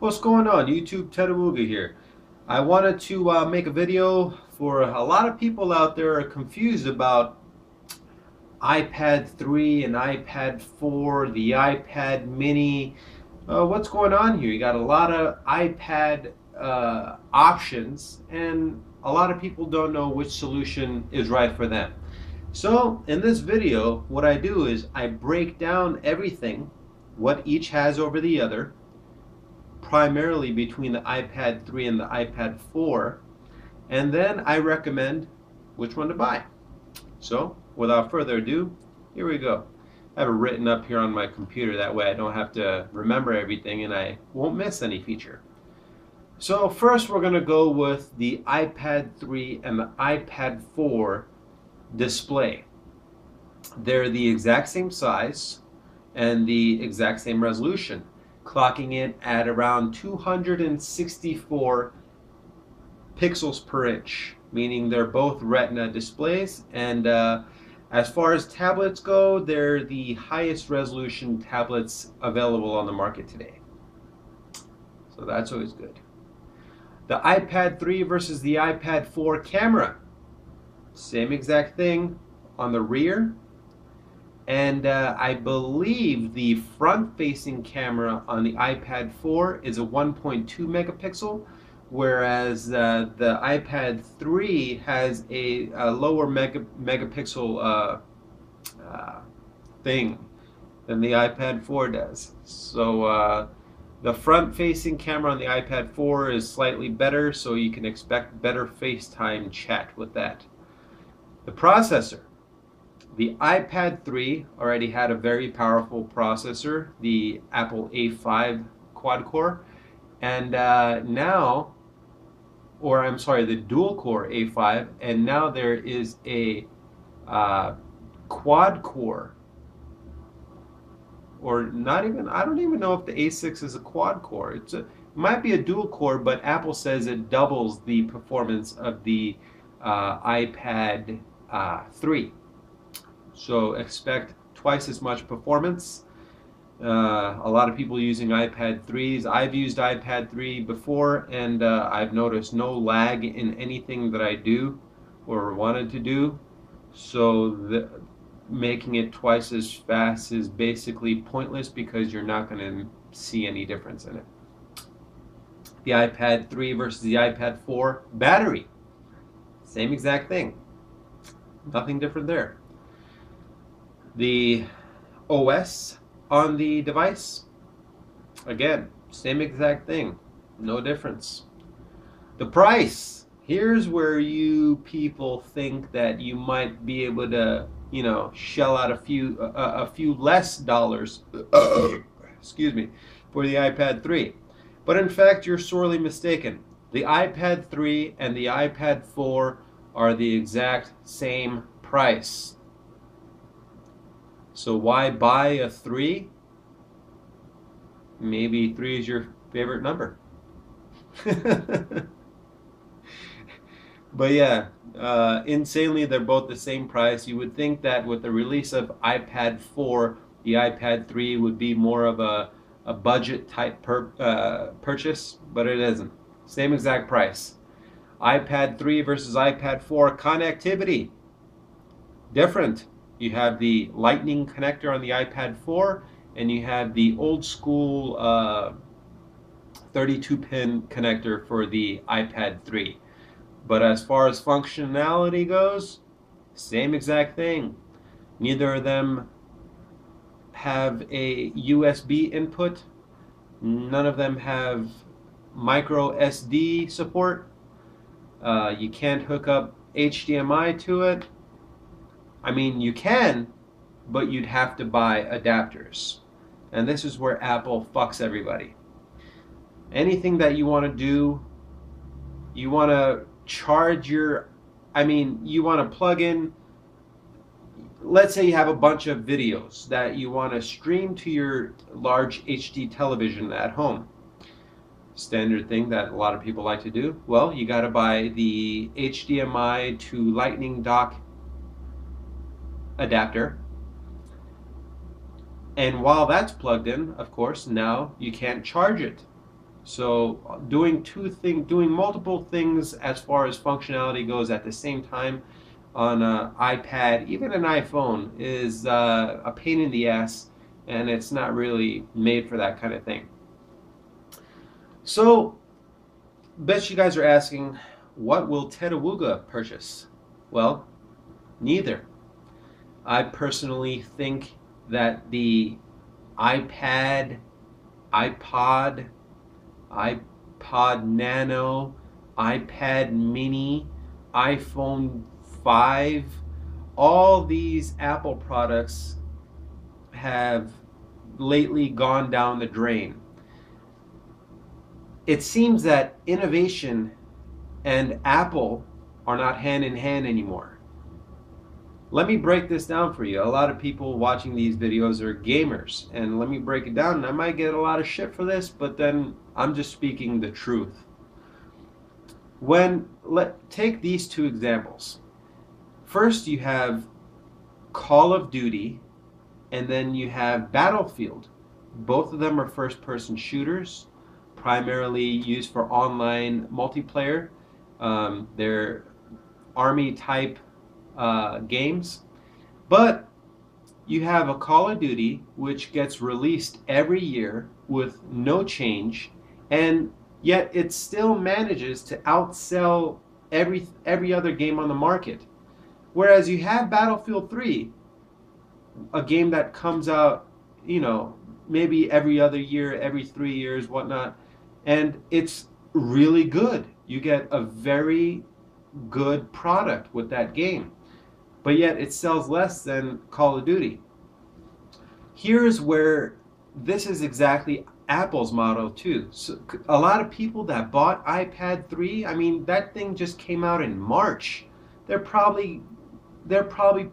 What's going on YouTube? Ted Awuga here. I wanted to make a video for a lot of people out there are confused about iPad 3 and iPad 4, the iPad mini. What's going on here? You got a lot of iPad options and a lot of people don't know which solution is right for them. So in this video, what I do is I break down everything, what each has over the other, primarily between the iPad 3 and the iPad 4, and then I recommend which one to buy. So without further ado, here we go. I have it written up here on my computer, that way I don't have to remember everything and I won't miss any feature. So first we're going to go with the iPad 3 and the iPad 4 display. They're the exact same size and the exact same resolution, clocking in at around 264 pixels per inch, meaning they're both Retina displays. And as far as tablets go, they're the highest resolution tablets available on the market today. So that's always good. The iPad 3 versus the iPad 4 camera. Same exact thing on the rear. And I believe the front-facing camera on the iPad 4 is a 1.2 megapixel, whereas the iPad 3 has a lower megapixel thing than the iPad 4 does. So the front-facing camera on the iPad 4 is slightly better, so you can expect better FaceTime chat with that. The processor. The iPad 3 already had a very powerful processor, the Apple A5 quad-core, and now, or I'm sorry, the dual-core A5, and now there is a quad-core, or not even, I don't even know if the A6 is a quad-core. It might be a dual-core, but Apple says it doubles the performance of the iPad 3. So expect twice as much performance. A lot of people using iPad 3s. I've used iPad 3 before, and I've noticed no lag in anything that I do or wanted to do. So making it twice as fast is basically pointless because you're not going to see any difference in it. The iPad 3 versus the iPad 4 battery. Same exact thing. Nothing different there. The OS on the device, again, same exact thing, no difference. The price, here's where you people think that you might be able to, shell out a few less dollars, excuse me, for the iPad 3. But in fact, you're sorely mistaken. The iPad 3 and the iPad 4 are the exact same price. So why buy a 3? Maybe 3 is your favorite number. But yeah, insanely, they're both the same price. You would think that with the release of iPad 4, the iPad 3 would be more of a budget type purchase, but it isn't. Same exact price. iPad 3 versus iPad 4 connectivity. Different. You have the Lightning connector on the iPad 4, and you have the old school 32-pin connector for the iPad 3. But as far as functionality goes, same exact thing. Neither of them have a USB input. None of them have micro SD support. You can't hook up HDMI to it. I mean, you can, but you'd have to buy adapters. And this is where Apple fucks everybody. Anything that you want to do, you want to charge you want to plug in, let's say you have a bunch of videos that you want to stream to your large HD television at home. Standard thing that a lot of people like to do. Well, you got to buy the HDMI to Lightning dock adapter, and while that's plugged in, of course, now you can't charge it. So doing multiple things as far as functionality goes at the same time on an iPad, even an iPhone, is a pain in the ass, and it's not really made for that kind of thing. So, bet you guys are asking, what will Tedawuga purchase? Well, neither. I personally think that the iPad, iPod, iPod Nano, iPad Mini, iPhone 5, all these Apple products have lately gone down the drain. It seems that innovation and Apple are not hand in hand anymore. Let me break this down for you. A lot of people watching these videos are gamers, and let me break it down. And I might get a lot of shit for this, but then I'm just speaking the truth. Take these two examples. First, you have Call of Duty, and then you have Battlefield. Both of them are first-person shooters, primarily used for online multiplayer. They're army-type games. But you have a Call of Duty, which gets released every year with no change, and yet it still manages to outsell every other game on the market. Whereas you have Battlefield 3, a game that comes out, maybe every other year, every 3 years, whatnot, and it's really good. You get a very good product with that game, but yet it sells less than Call of Duty. Here's where this is exactly Apple's model too. So a lot of people that bought iPad 3, I mean, that thing just came out in March. They're probably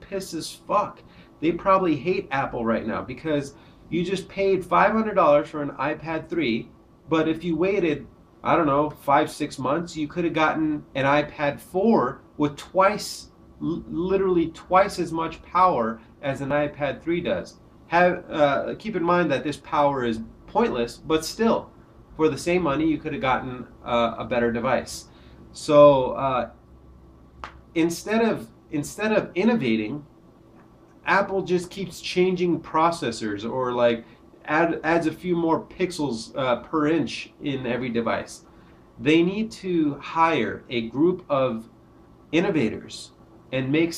pissed as fuck. They probably hate Apple right now because you just paid $500 for an iPad 3, but if you waited, I don't know, 5-6 months, you could have gotten an iPad 4 with literally twice as much power as an iPad 3 does. Keep in mind that this power is pointless, but still, for the same money, you could have gotten a better device. So instead of innovating, Apple just keeps changing processors or like adds a few more pixels per inch in every device. They need to hire a group of innovators and make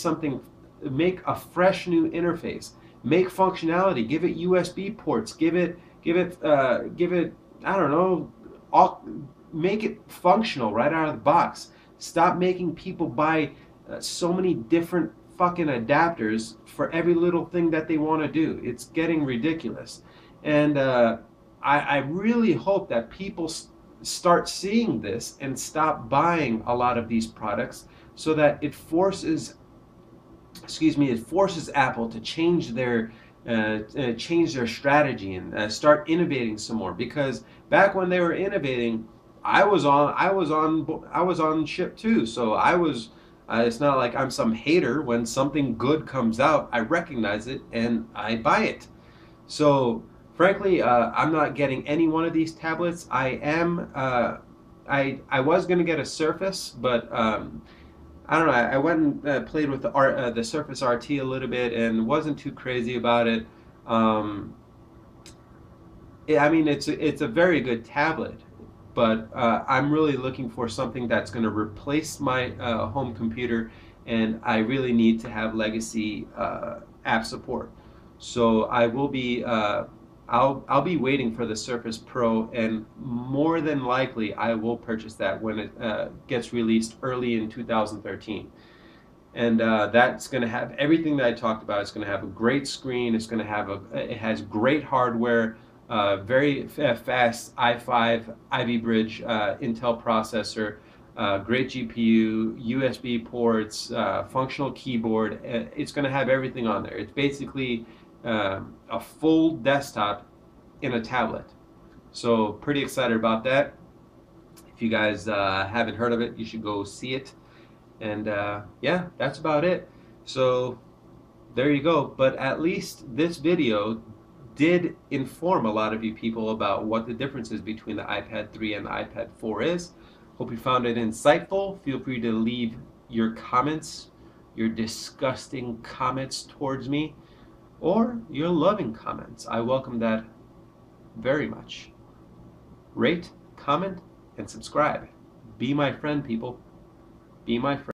a fresh new interface, make functionality, give it USB ports, give it I don't know, make it functional right out of the box. Stop making people buy so many different fucking adapters for every little thing that they want to do. It's getting ridiculous. And I really hope that people start seeing this and stop buying a lot of these products so that it forces Apple to change their strategy and start innovating some more. Because back when they were innovating, I was on ship too. So it's not like I'm some hater. When something good comes out, I recognize it and I buy it. So frankly, I'm not getting any one of these tablets. I was gonna get a Surface, but I don't know. I went and played with the Surface RT a little bit and wasn't too crazy about it. I mean, it's a very good tablet, but I'm really looking for something that's going to replace my home computer, and I really need to have legacy app support. So I will be I'll be waiting for the Surface Pro, and more than likely I will purchase that when it gets released early in 2013. And that's going to have everything that I talked about. It's going to have a great screen. It has great hardware, very fast i5 Ivy Bridge Intel processor, great GPU, USB ports, functional keyboard. It's going to have everything on there. It's basically a full desktop in a tablet. So pretty excited about that. If you guys haven't heard of it, you should go see it. And yeah, that's about it. So there you go. But at least this video did inform a lot of you people about what the differences between the iPad 3 and the iPad 4 is. Hope you found it insightful. Feel free to leave your comments, your disgusting comments towards me, or your loving comments. I welcome that very much. Rate, comment, and subscribe. Be my friend, people. Be my friend.